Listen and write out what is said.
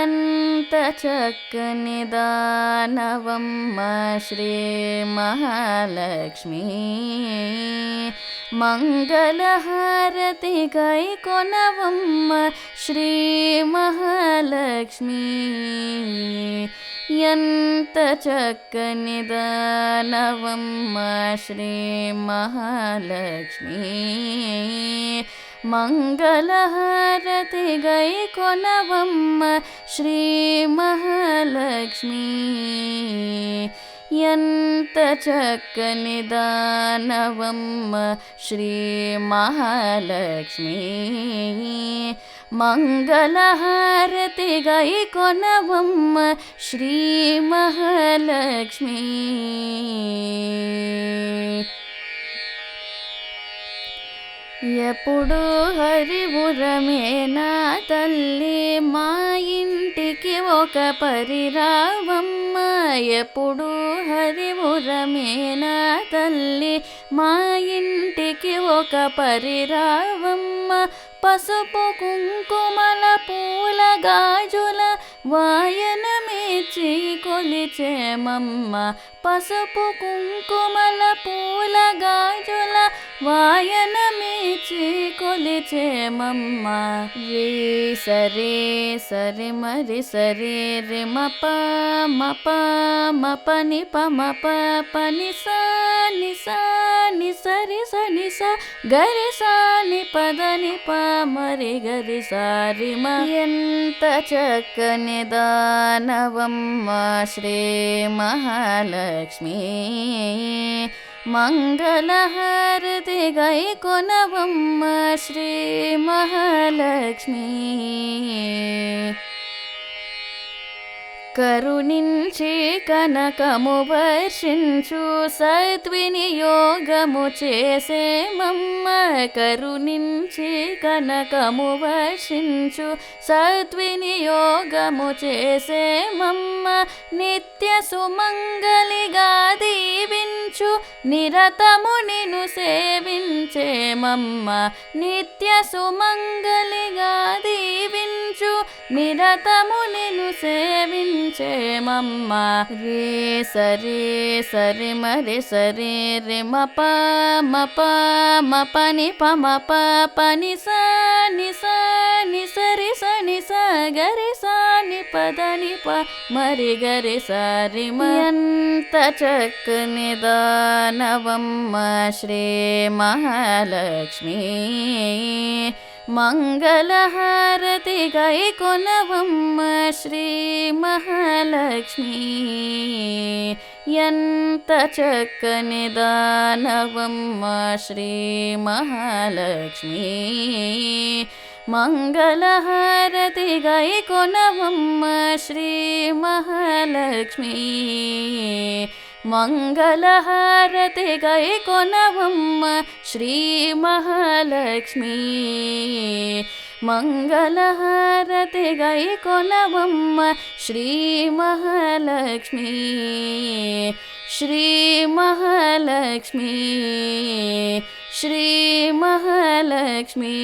ఎంత చక్కని దానవమ్మ శ్రీ మహాలక్ష్మి, మంగళహారతి గైకొనవమ్మ శ్రీ మహాలక్ష్మి. ఎంత చక్కని దానవమ్మ శ్రీ మహాలక్ష్మి, మంగళహారతి గైకొనవమ్మ శ్రీ మహాలక్ష్మి. ఎంత చక్కని దానవమ్మ శ్రీ మహాలక్ష్మి, మంగళహారతి గైకొనవమ్మ శ్రీ మహాలక్ష్మి. ఎప్పుడు హరివురమే నా తల్లి, మా ఇంటికి ఒక పరిరావమ్మ. ఎప్పుడు హరివురమే నా తల్లి, మా ఇంటికి ఒక పరిరావమ్మ. పసుపు కుంకుమల పూల గాజుల వాయనమిచ్చి కొలిచేమమ్మ. పసుపు కుంకుమల పూల గాజుల వాయనమిచ్చి కొలిచేమమ్మ. రీ సరే సరి మరి సరే రి మప మప మపని పమప పని సా ని సా ని సరి సని సా గరి సా ని పదని ప మరి గరి సారి మ. ఎంత చక్కని దానవమ్మ శ్రీ మహాలక్ష్మి, మంగళహారతి గైకొనవమ్మ శ్రీ మహాలక్ష్మి. కరుణించి కనకము వర్షించు సద్వినియోగము చేసేమమ్మ. కరుణించి కనకము వర్షించు సద్వినియోగము చేసేమమ్మ. నిత్య సుమంగళిగా దీవించు నిరతము నిన్ను సేవించేమమ్మ. నిత్య సుమంగళిగా దీవించు నిరతము నిన్ను సేవించేమమ్మ. రే సరి సరి మరి సరి రి మప మప మపని పమప పని సా ని సా ని సరి సని సా గరి సా ని పదని ప మరి గరి సారి మ. ఎంత చక్కని దానవమ్మ శ్రీ మహాలక్ష్మి, మంగళహారతి గైకొనవమ్మ శ్రీ మహాలక్ష్మి. ఎంత చక్కని దానవమ్మ శ్రీ మహాలక్ష్మి, మంగళహారతి గైకొనవమ్మ శ్రీ మహాలక్ష్మి. మంగళహారతి గైకొనవమ్మ శ్రీ మహాలక్ష్మి, మంగళహారతి గైకొనవమ్మ శ్రీ మహాలక్ష్మి. శ్రీ మహాలక్ష్మి, శ్రీ మహాలక్ష్మి.